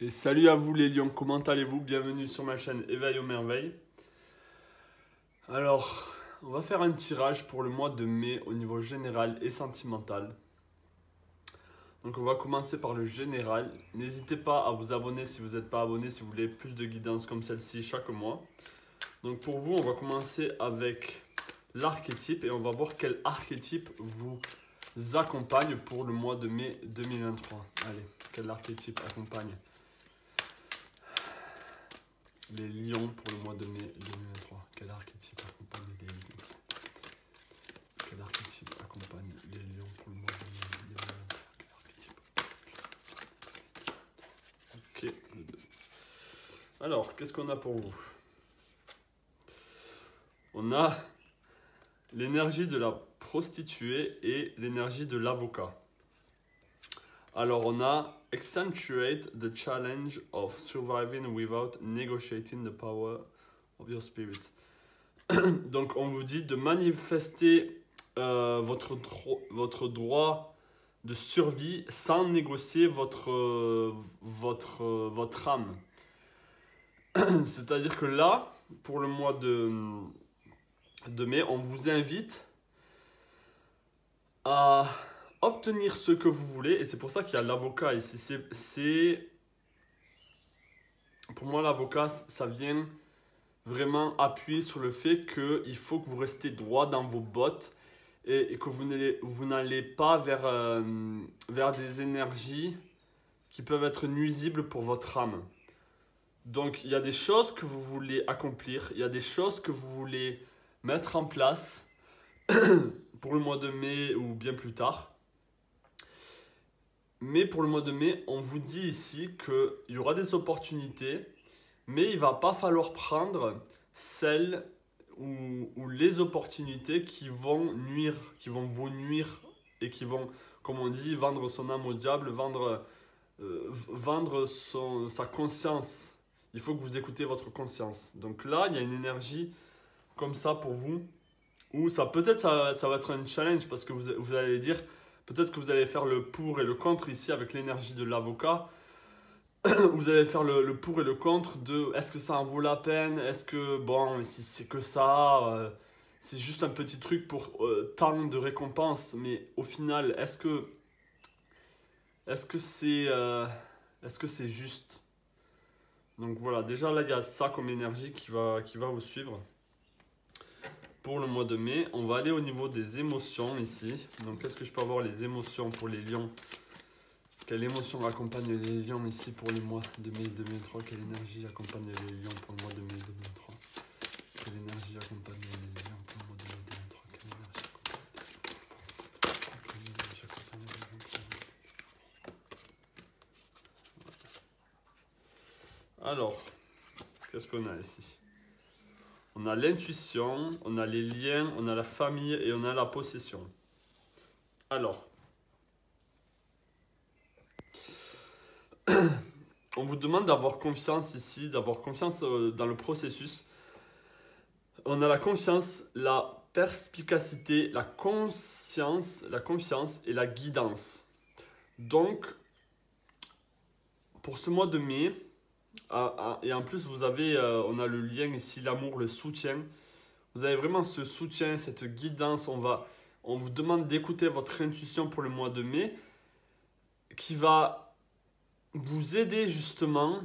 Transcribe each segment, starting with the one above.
Et salut à vous les lions, comment allez-vous? Bienvenue sur ma chaîne Éveil aux merveilles. Alors, on va faire un tirage pour le mois de mai au niveau général et sentimental. Donc on va commencer par le général. N'hésitez pas à vous abonner si vous n'êtes pas abonné, si vous voulez plus de guidance comme celle-ci chaque mois. Donc pour vous, on va commencer avec l'archétype et on va voir quel archétype vous accompagne pour le mois de mai 2023. Allez, quel archétype accompagne les lions pour le mois de mai 2023. Quel archétype accompagne les lions? Quel archétype accompagne les lions pour le mois de mai 2023? Quel archétype? Ok, le 2. Alors, qu'est-ce qu'on a pour vous? On a l'énergie de la prostituée et l'énergie de l'avocat. Alors, on a accentuate the challenge of surviving without negotiating the power of your spirit. Donc, on vous dit de manifester votre droit de survie sans négocier votre âme. C'est-à-dire que là, pour le mois de mai, on vous invite à obtenir ce que vous voulez, et c'est pour ça qu'il y a l'avocat ici. Pour moi, l'avocat, ça vient vraiment appuyer sur le fait qu'il faut que vous restez droit dans vos bottes et que vous n'allez pas vers des énergies qui peuvent être nuisibles pour votre âme. Donc, il y a des choses que vous voulez accomplir, il y a des choses que vous voulez mettre en place pour le mois de mai ou bien plus tard. Mais pour le mois de mai, on vous dit ici qu'il y aura des opportunités, mais il ne va pas falloir prendre celles ou les opportunités qui vont vous nuire et qui vont, comme on dit, vendre son âme au diable, vendre sa conscience. Il faut que vous écoutez votre conscience. Donc là, il y a une énergie comme ça pour vous, où ça va être un challenge parce que vous allez dire... Peut-être que vous allez faire le pour et le contre ici avec l'énergie de l'avocat. Vous allez faire le pour et le contre de est-ce que ça en vaut la peine? Est-ce que, bon, si c'est que ça, c'est juste un petit truc pour tant de récompenses. Mais au final, est-ce que c'est juste? Donc voilà, déjà là, il y a ça comme énergie qui va vous suivre. Pour le mois de mai, on va aller au niveau des émotions ici. Donc, qu'est-ce que je peux avoir les émotions pour les lions? Quelle émotion accompagne les lions ici pour le mois de mai 2023? Quelle énergie accompagne les lions pour le mois de mai 2023? Quelle énergie accompagne les lions pour le mois de mai 2023? Quelle énergie accompagne les lions pour le mois de mai? Alors, qu'est-ce qu'on a ici? On a l'intuition, on a les liens, on a la famille et on a la possession. Alors, on vous demande d'avoir confiance ici, d'avoir confiance dans le processus. On a la confiance, la perspicacité, la conscience, la confiance et la guidance. Donc, pour ce mois de mai, et en plus, on a le lien ici, l'amour, le soutien. Vous avez vraiment ce soutien, cette guidance. On vous demande d'écouter votre intuition pour le mois de mai qui va vous aider justement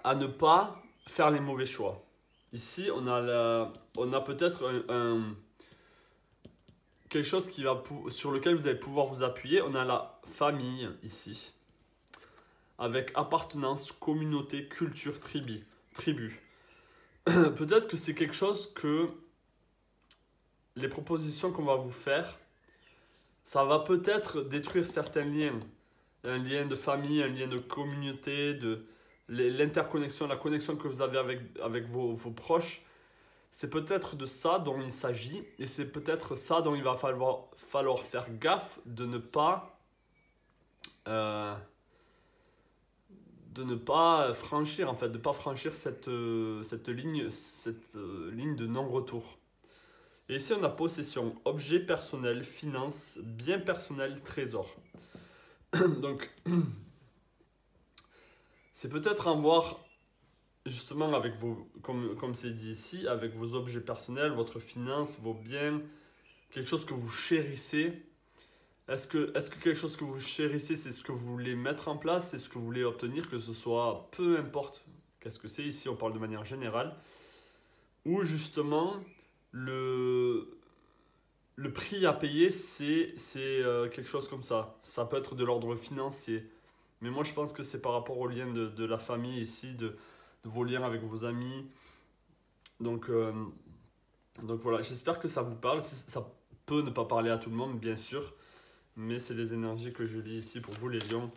à ne pas faire les mauvais choix. Ici, on a peut-être quelque chose sur lequel vous allez pouvoir vous appuyer. On a la famille ici, avec appartenance, communauté, culture, tribu. Peut-être que c'est quelque chose que les propositions qu'on va vous faire, ça va peut-être détruire certains liens. Un lien de famille, un lien de communauté, l'interconnexion, la connexion que vous avez avec vos proches. C'est peut-être de ça dont il s'agit et c'est peut-être ça dont il va falloir faire gaffe de ne pas franchir, en fait, de ne pas franchir cette ligne de non-retour. Et ici, on a possession, objet personnel, finance, bien personnel, trésor. Donc, c'est peut-être en voir justement avec vos, comme c'est dit ici, avec vos objets personnels, votre finance, vos biens, quelque chose que vous chérissez. Est-ce que quelque chose que vous chérissez, c'est ce que vous voulez mettre en place, c'est ce que vous voulez obtenir, que ce soit peu importe qu'est-ce que c'est, ici on parle de manière générale, ou justement le prix à payer, c'est quelque chose comme ça. Ça peut être de l'ordre financier. Mais moi, je pense que c'est par rapport aux liens de la famille ici, de vos liens avec vos amis. Donc, donc voilà, j'espère que ça vous parle. Ça peut ne pas parler à tout le monde, bien sûr. Mais c'est les énergies que je lis ici pour vous, les lions,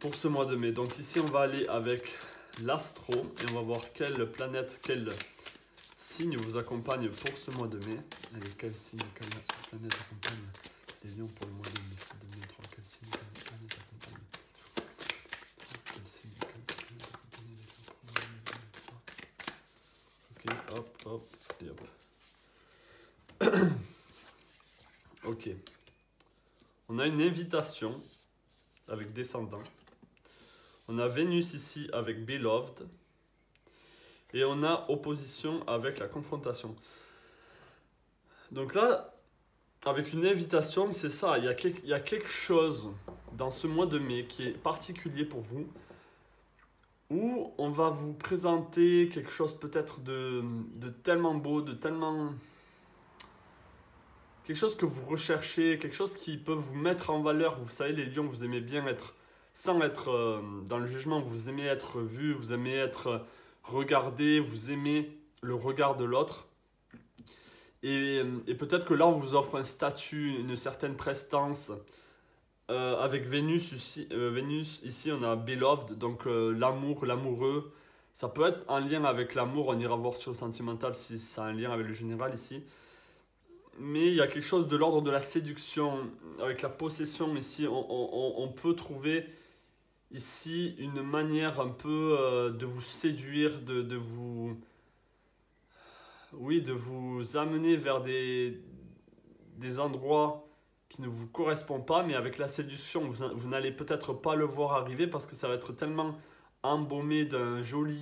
pour ce mois de mai. Donc ici, on va aller avec l'astro et on va voir quelle planète, quel signe vous accompagne pour ce mois de mai. Allez, quel signe, quelle planète accompagne les lions pour le mois de mai 2023? Quel signe, quelle planète accompagne? Quel signe, quelle planète accompagne les lions pour le mois de mai 2023? Ok, hop, hop, et hop. Ok. On a une invitation avec descendant. On a Vénus ici avec Beloved. Et on a opposition avec la confrontation. Donc là, avec une invitation, c'est ça. Il y a quelque chose dans ce mois de mai qui est particulier pour vous, où on va vous présenter quelque chose peut-être de tellement beau, de tellement... quelque chose que vous recherchez, quelque chose qui peut vous mettre en valeur. Vous savez, les lions, vous aimez bien être, sans être dans le jugement, vous aimez être vu, vous aimez être regardé, vous aimez le regard de l'autre. Et peut-être que là, on vous offre un statut, une certaine prestance. Avec Vénus ici, on a Beloved, donc l'amour, l'amoureux. Ça peut être en lien avec l'amour, on ira voir sur le sentimental si ça a un lien avec le général ici. Mais il y a quelque chose de l'ordre de la séduction, avec la possession ici, on peut trouver ici une manière un peu de vous séduire, de vous... Oui, de vous amener vers des endroits qui ne vous correspondent pas, mais avec la séduction, vous n'allez peut-être pas le voir arriver parce que ça va être tellement embaumé d'un joli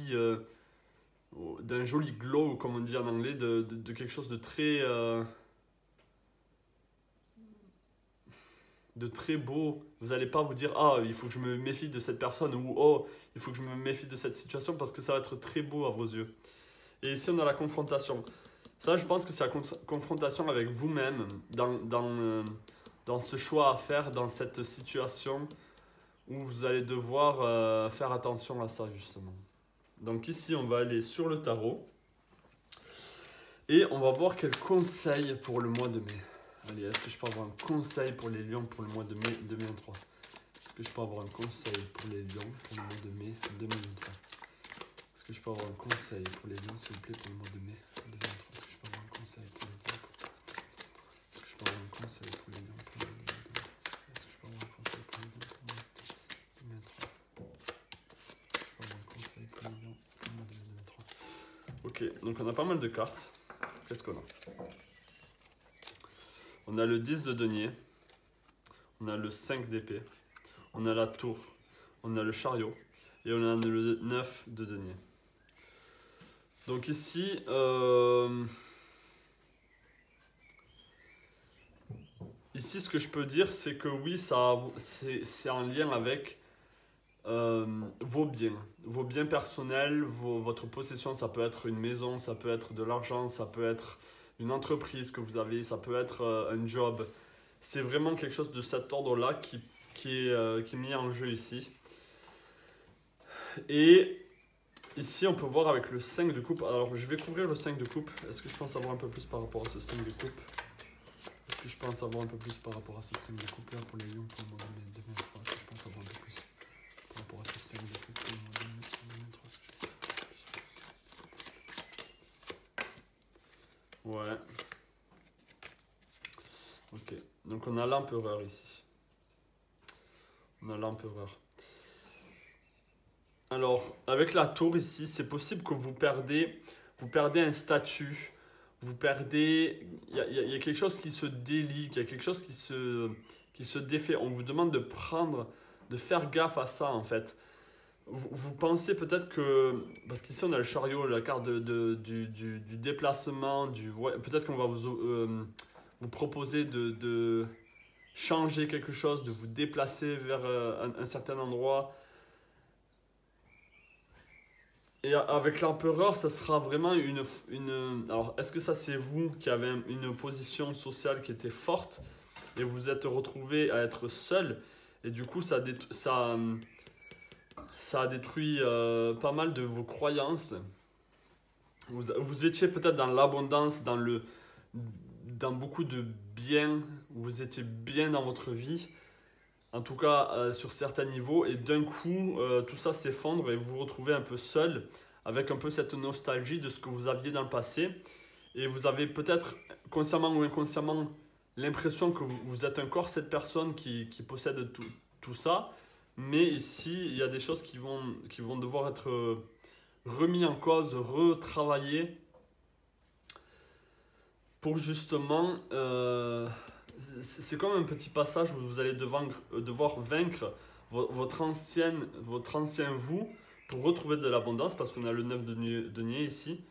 glow, comme on dit en anglais, de quelque chose de très beau. Vous n'allez pas vous dire ah, il faut que je me méfie de cette personne ou oh, il faut que je me méfie de cette situation parce que ça va être très beau à vos yeux. Et ici, on a la confrontation. Ça, je pense que c'est la confrontation avec vous-même dans ce choix à faire, dans cette situation où vous allez devoir faire attention à ça, justement. Donc ici, on va aller sur le tarot et on va voir quel conseil pour le mois de mai. Allez, est-ce que je peux avoir un conseil pour les lions pour le mois de mai 2023? Est-ce que je peux avoir un conseil pour les lions pour le mois de mai 2023? Est-ce que je peux avoir un conseil pour les lions, s'il vous plaît, pour le mois de mai 2023? Est-ce que je peux avoir un conseil pour les lions? Est-ce que je peux avoir un conseil pour les lions pour le mois de mai 2023? Est-ce que je peux avoir un conseil pour les lions pour le mois de mai 2023? Est-ce que je peux avoir un conseil pour les lions pour le mois de mai 2023? Ok, donc on a pas mal de cartes. Qu'est-ce qu'on a? On a le 10 de denier. On a le 5 d'épée. On a la tour. On a le chariot. Et on a le 9 de denier. Donc ici, ici ce que je peux dire, c'est que oui, c'est en lien avec vos biens personnels, votre possession. Ça peut être une maison, ça peut être de l'argent, ça peut être une entreprise que vous avez, ça peut être un job. C'est vraiment quelque chose de cet ordre-là qui est mis en jeu ici. Et ici, on peut voir avec le 5 de coupe. Alors, je vais couvrir le 5 de coupe. Est-ce que je peux en savoir un peu plus par rapport à ce 5 de coupe? Est-ce que je peux en savoir un peu plus par rapport à ce 5 de coupe là pour les lions pour le mois de mai 2023? Est-ce que je peux en savoir un peu plus par rapport à ce 5 de coupe pour le mois de mai 2023? Est-ce que je peux en savoir un peu plus? Ouais. Ok. Donc, on a l'empereur ici. On a l'empereur. Alors, avec la tour ici, c'est possible que vous perdez un statut, vous perdez, il y a quelque chose qui se délie, il y a quelque chose qui se défait. On vous demande de faire gaffe à ça en fait. vous pensez peut-être que, parce qu'ici on a le chariot, la carte du déplacement, peut-être qu'on va vous proposer de changer quelque chose, de vous déplacer vers un certain endroit. Et avec l'empereur, ça sera vraiment Alors, est-ce que ça c'est vous qui avez une position sociale qui était forte et vous êtes retrouvé à être seul et du coup ça a détruit pas mal de vos croyances. Vous étiez peut-être dans l'abondance, dans beaucoup de bien, vous étiez bien dans votre vie, en tout cas sur certains niveaux, et d'un coup tout ça s'effondre et vous vous retrouvez un peu seul, avec un peu cette nostalgie de ce que vous aviez dans le passé, et vous avez peut-être consciemment ou inconsciemment l'impression que vous êtes encore cette personne qui possède tout ça, mais ici il y a des choses qui vont devoir être remis en cause, retravaillées pour justement c'est comme un petit passage où vous allez devoir vaincre votre ancien vous pour retrouver de l'abondance, parce qu'on a le 9 de denier ici.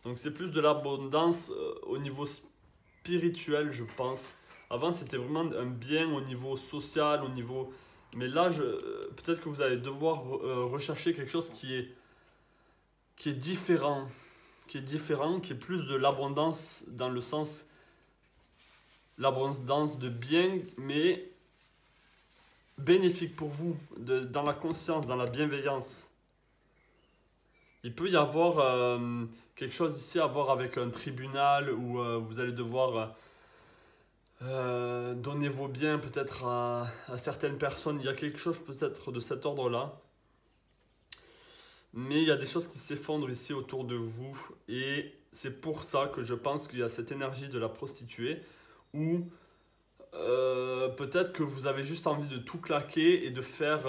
Donc c'est plus de l'abondance au niveau spirituel, je pense. Avant c'était vraiment un bien au niveau social, au niveau... Mais là, peut-être que vous allez devoir rechercher quelque chose qui est différent, qui est plus de l'abondance dans le sens l'abondance de bien, mais bénéfique pour vous, dans la conscience, dans la bienveillance. Il peut y avoir quelque chose ici à voir avec un tribunal où vous allez devoir donner vos biens peut-être à certaines personnes. Il y a quelque chose peut-être de cet ordre-là. Mais il y a des choses qui s'effondrent ici autour de vous. Et c'est pour ça que je pense qu'il y a cette énergie de la prostituée où peut-être que vous avez juste envie de tout claquer et de faire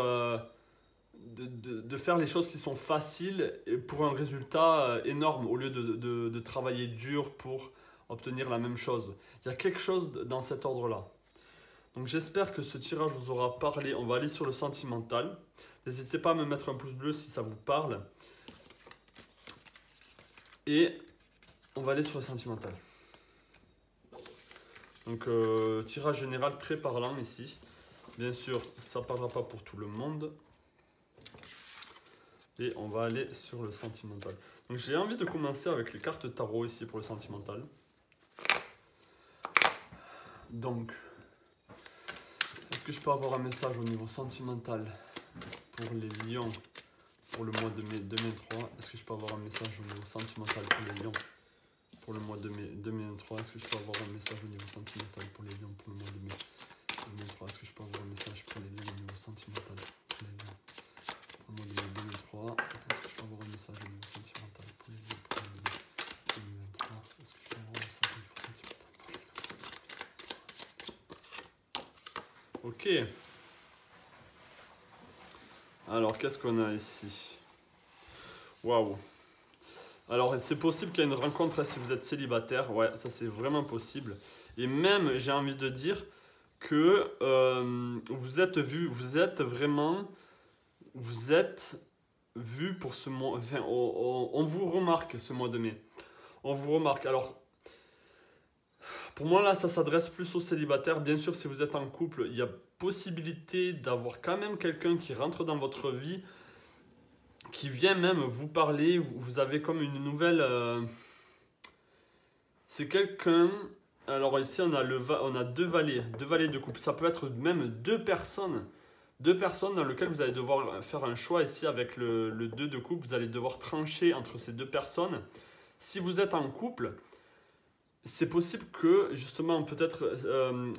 les choses qui sont faciles et pour un résultat énorme au lieu de travailler dur pour obtenir la même chose. Il y a quelque chose dans cet ordre-là. Donc j'espère que ce tirage vous aura parlé. On va aller sur le sentimental. N'hésitez pas à me mettre un pouce bleu si ça vous parle. Et on va aller sur le sentimental. Donc tirage général très parlant ici. Bien sûr, ça ne parlera pas pour tout le monde. Et on va aller sur le sentimental. Donc j'ai envie de commencer avec les cartes tarot ici pour le sentimental. Donc, est-ce que je peux avoir un message au niveau sentimental pour les lions pour le mois de mai 2023? Est-ce que je peux avoir un message au niveau sentimental pour les lions pour le mois de mai 2023? Est-ce que je peux avoir un message au niveau sentimental pour les lions pour le mois de mai 2023? Est-ce que je peux avoir un message pour les lions au niveau sentimental pour les lions pour le mois de mai 2023? Est-ce que je peux avoir un message au niveau sentimental pour les lions pour le mois de mai 2023? Est-ce que je peux avoir un message au niveau sentimental pour les lions? Ok. Alors, qu'est-ce qu'on a ici? Waouh. Alors, c'est possible qu'il y ait une rencontre si vous êtes célibataire. Ouais, ça c'est vraiment possible. Et même, j'ai envie de dire que vous êtes vu pour ce mois. Enfin, on vous remarque ce mois de mai. On vous remarque. Alors, pour moi, là, ça s'adresse plus aux célibataires. Bien sûr, si vous êtes en couple, il y a possibilité d'avoir quand même quelqu'un qui rentre dans votre vie, qui vient même vous parler. Vous avez comme une nouvelle... c'est quelqu'un... Alors ici, on a deux valets de couple. Ça peut être même deux personnes dans lesquelles vous allez devoir faire un choix. Ici, avec le 2 de couple, vous allez devoir trancher entre ces deux personnes. Si vous êtes en couple... C'est possible que, justement, peut-être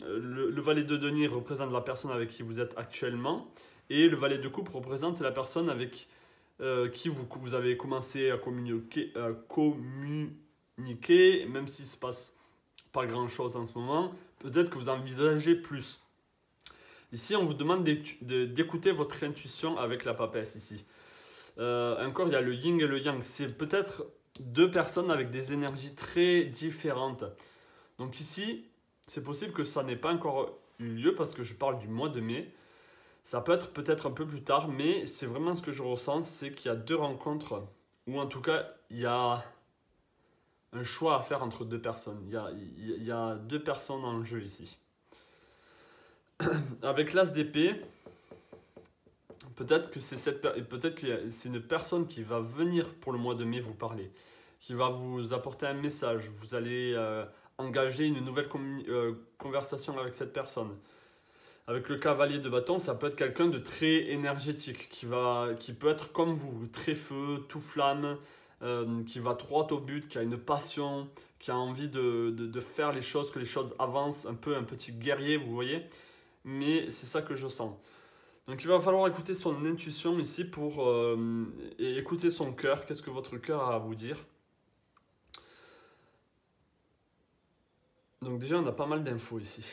le valet de denier représente la personne avec qui vous êtes actuellement et le valet de coupe représente la personne avec qui vous avez commencé à communiquer, même s'il ne se passe pas grand-chose en ce moment. Peut-être que vous envisagez plus. Ici, on vous demande d'écouter votre intuition avec la papesse ici. Encore, il y a le yin et le yang. C'est peut-être... deux personnes avec des énergies très différentes. Donc ici, c'est possible que ça n'ait pas encore eu lieu parce que je parle du mois de mai. Ça peut être peut-être un peu plus tard, mais c'est vraiment ce que je ressens, c'est qu'il y a deux rencontres, ou en tout cas, il y a un choix à faire entre deux personnes. Il y a deux personnes en jeu ici. Avec l'As d'épée, peut-être que c'est une personne qui va venir pour le mois de mai vous parler, qui va vous apporter un message. Vous allez engager une nouvelle conversation avec cette personne. Avec le cavalier de bâton, ça peut être quelqu'un de très énergétique, qui peut être comme vous, très feu, tout flamme, qui va droit au but, qui a une passion, qui a envie de faire les choses, que les choses avancent, un peu un petit guerrier, vous voyez. Mais c'est ça que je sens. Donc il va falloir écouter son intuition ici et écouter son cœur. Qu'est-ce que votre cœur a à vous dire? Donc déjà, on a pas mal d'infos ici.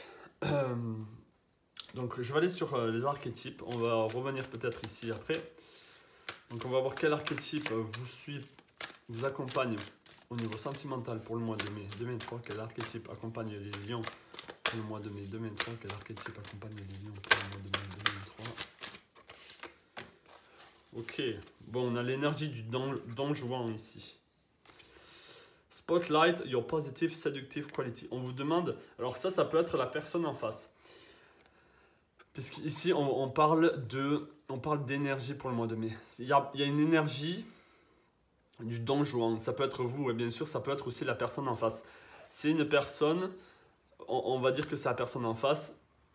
Donc je vais aller sur les archétypes. On va revenir peut-être ici après. Donc on va voir quel archétype vous suit, vous accompagne au niveau sentimental pour le mois de mai 2023. Quel archétype accompagne les lions pour le mois de mai 2023. Quel archétype accompagne les lions pour le mois de mai 2023. Ok, bon, on a l'énergie du don Juan ici. Spotlight your positive seductive quality. On vous demande, alors ça peut être la personne en face. Puisqu'ici, on parle d'énergie pour le mois de mai. Il y a une énergie du don Juan. Ça peut être vous, et bien sûr, ça peut être aussi la personne en face. C'est une personne, on va dire que c'est la personne en face,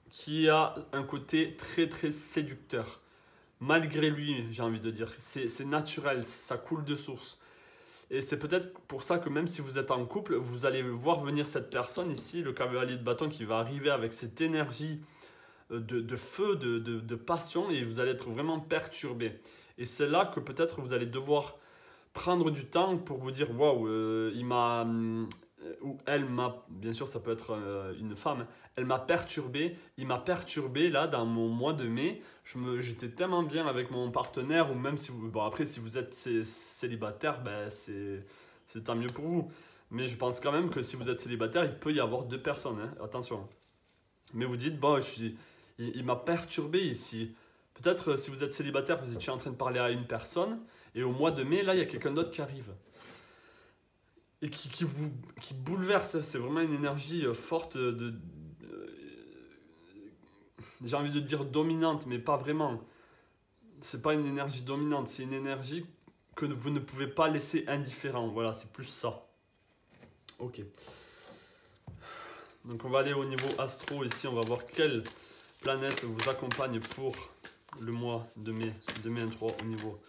qui a un côté très très séducteur. Malgré lui, j'ai envie de dire. C'est naturel, ça coule de source. Et c'est peut-être pour ça que même si vous êtes en couple, vous allez voir venir cette personne ici, le cavalier de bâton, qui va arriver avec cette énergie de feu, de passion, et vous allez être vraiment perturbé. Et c'est là que peut-être vous allez devoir prendre du temps pour vous dire waouh, il m'a ou elle m'a, bien sûr ça peut être une femme, elle m'a perturbé, il m'a perturbé là dans mon mois de mai. J'étais tellement bien avec mon partenaire, ou même si vous, bon après si vous êtes célibataire, ben c'est tant mieux pour vous. Mais je pense quand même que si vous êtes célibataire, il peut y avoir deux personnes, hein, attention. Mais vous dites bon, il m'a perturbé ici. Peut-être si vous êtes célibataire, vous étiez en train de parler à une personne, et au mois de mai, là, il y a quelqu'un d'autre qui arrive. Et qui bouleverse. C'est vraiment une énergie forte, j'ai envie de dire dominante, mais pas vraiment. C'est pas une énergie dominante, c'est une énergie que vous ne pouvez pas laisser indifférent. Voilà, c'est plus ça. Ok. Donc on va aller au niveau astro ici, on va voir quelle planète vous accompagne pour le mois de mai 2023 au niveau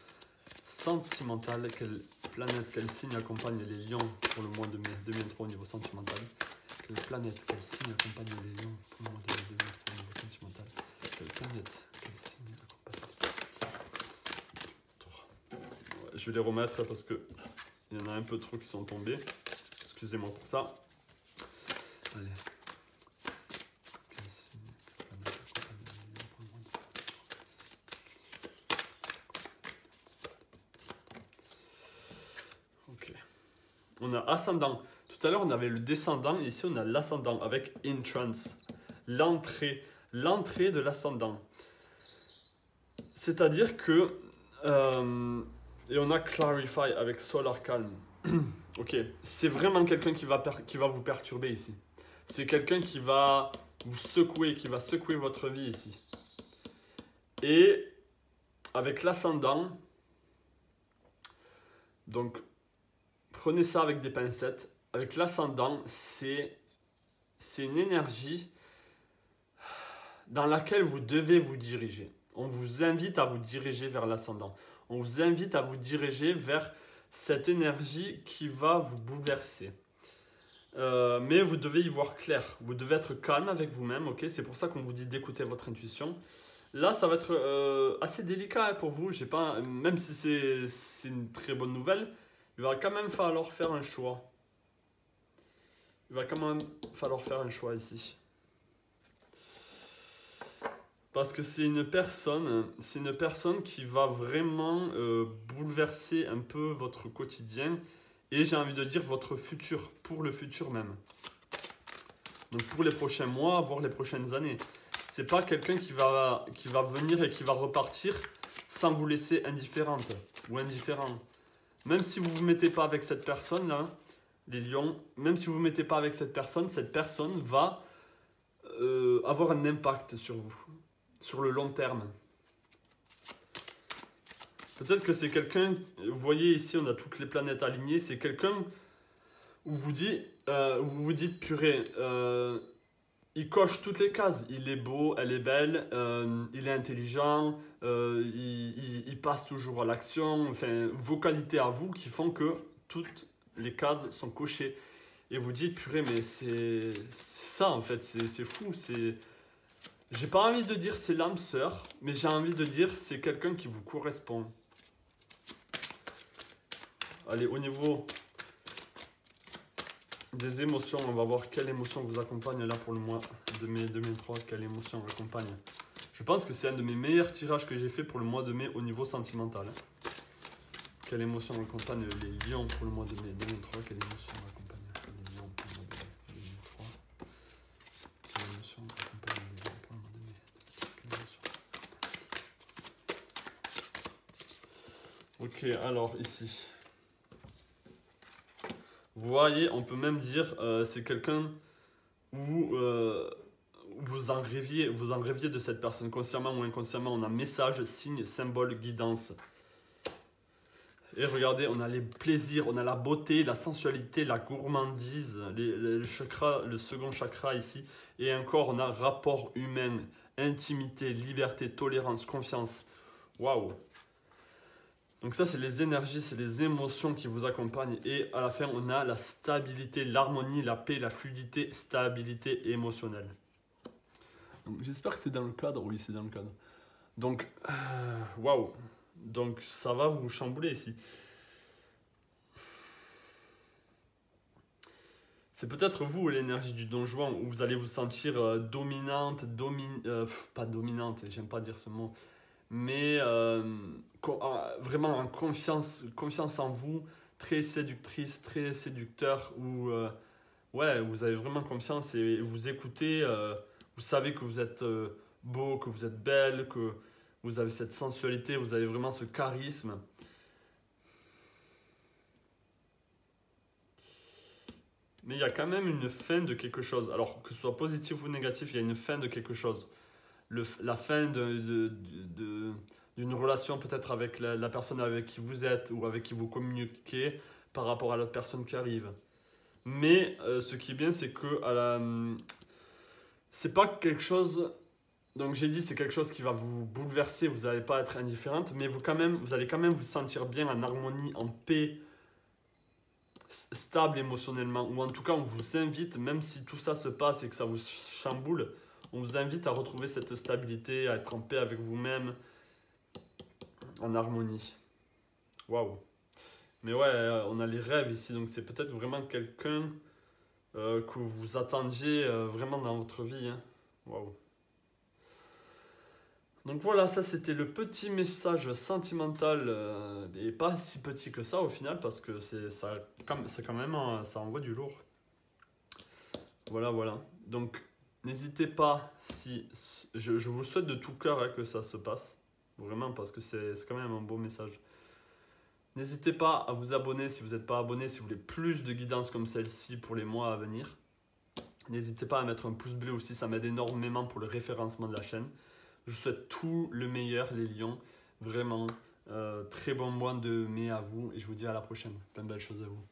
sentimental. Quelle planète, quel signe accompagne les lions pour le mois de mai 2023 au niveau sentimental? Quelle planète, quel signe accompagne les lions pour le mois de mai 2023 au niveau sentimental? Quelle planète, quel signe accompagne? Je vais les remettre parce que il y en a un peu trop qui sont tombés. Excusez-moi pour ça. Allez. Ok. On a ascendant. Tout à l'heure, on avait le descendant. Et ici, on a l'ascendant avec entrance. L'entrée de l'ascendant. C'est-à-dire que... et on a clarify avec solar calm. Ok. C'est vraiment quelqu'un qui va vous perturber ici. C'est quelqu'un qui va vous secouer, qui va secouer votre vie ici. Et avec l'ascendant, donc prenez ça avec des pincettes. Avec l'ascendant, c'est une énergie dans laquelle vous devez vous diriger. On vous invite à vous diriger vers l'ascendant. On vous invite à vous diriger vers cette énergie qui va vous bouleverser. Mais vous devez y voir clair. Vous devez être calme avec vous-même. Okay, c'est pour ça qu'on vous dit d'écouter votre intuition. Là, ça va être assez délicat pour vous. Même si c'est une très bonne nouvelle, il va quand même falloir faire un choix. Il va quand même falloir faire un choix ici. Parce que c'est une personne qui va vraiment bouleverser un peu votre quotidien. Et j'ai envie de dire votre futur, pour le futur même. Donc pour les prochains mois, voire les prochaines années. c'est pas quelqu'un qui va venir et qui va repartir sans vous laisser indifférente ou indifférent. Même si vous ne vous mettez pas avec cette personne-là, les lions, même si vous ne vous mettez pas avec cette personne va avoir un impact sur vous, sur le long terme. Peut-être que c'est quelqu'un, vous voyez ici, on a toutes les planètes alignées, c'est quelqu'un où vous vous dites, purée, il coche toutes les cases, il est beau, elle est belle, il est intelligent, il passe toujours à l'action, enfin, vos qualités à vous qui font que toutes les cases sont cochées. Et vous dites, purée, mais c'est ça en fait, c'est fou, j'ai pas envie de dire c'est l'âme sœur, mais j'ai envie de dire c'est quelqu'un qui vous correspond. Allez, au niveau des émotions, on va voir quelle émotion vous accompagne là pour le mois de mai 2003, quelle émotion accompagne. Je pense que c'est un de mes meilleurs tirages que j'ai fait pour le mois de mai au niveau sentimental. Quelle émotion accompagne les lions pour le mois de mai 2003, quelle émotion accompagne les lions pour le mois de mai 2003. Quelle émotion accompagne les lions pour le mois de mai. Quelle émotion. Ok, alors ici. Vous voyez, on peut même dire c'est quelqu'un où vous en rêviez de cette personne, consciemment ou inconsciemment. On a message, signe, symbole, guidance. Et regardez, on a les plaisirs, on a la beauté, la sensualité, la gourmandise, le chakra, le second chakra ici. Et encore, on a rapport humain, intimité, liberté, tolérance, confiance. Waouh! Donc ça, c'est les énergies, c'est les émotions qui vous accompagnent. Et à la fin, on a la stabilité, l'harmonie, la paix, la fluidité, stabilité émotionnelle. J'espère que c'est dans le cadre. Oui, c'est dans le cadre. Donc, waouh. Donc ça va vous chambouler ici. C'est peut-être vous, l'énergie du Don Juan, où vous allez vous sentir dominante, pas dominante, j'aime pas dire ce mot, mais vraiment en confiance en vous, très séductrice, très séducteur, où ouais, vous avez vraiment confiance et vous écoutez, vous savez que vous êtes beau, que vous êtes belle, que vous avez cette sensualité, vous avez vraiment ce charisme. Mais il y a quand même une fin de quelque chose. Alors, que ce soit positif ou négatif, il y a une fin de quelque chose. La fin d'une relation peut-être avec la personne avec qui vous êtes ou avec qui vous communiquez par rapport à l'autre personne qui arrive. Mais ce qui est bien, c'est que c'est pas quelque chose... Donc j'ai dit c'est quelque chose qui va vous bouleverser, vous n'allez pas être indifférente, mais vous allez quand même vous sentir bien en harmonie, en paix, stable émotionnellement. Ou en tout cas on vous invite, même si tout ça se passe et que ça vous chamboule, on vous invite à retrouver cette stabilité, à être en paix avec vous-même, en harmonie. Waouh. Mais ouais, on a les rêves ici, donc c'est peut-être vraiment quelqu'un que vous attendiez vraiment dans votre vie. Hein. Waouh. Donc voilà, ça c'était le petit message sentimental et pas si petit que ça au final parce que c'est quand même ça envoie du lourd. Voilà, voilà. Donc n'hésitez pas si je vous souhaite de tout cœur que ça se passe vraiment parce que c'est quand même un beau message. N'hésitez pas à vous abonner si vous n'êtes pas abonné, si vous voulez plus de guidance comme celle-ci pour les mois à venir. N'hésitez pas à mettre un pouce bleu aussi, ça m'aide énormément pour le référencement de la chaîne. Je vous souhaite tout le meilleur, les lions. Vraiment, très bon mois de mai à vous. Et je vous dis à la prochaine. Plein de belles choses à vous.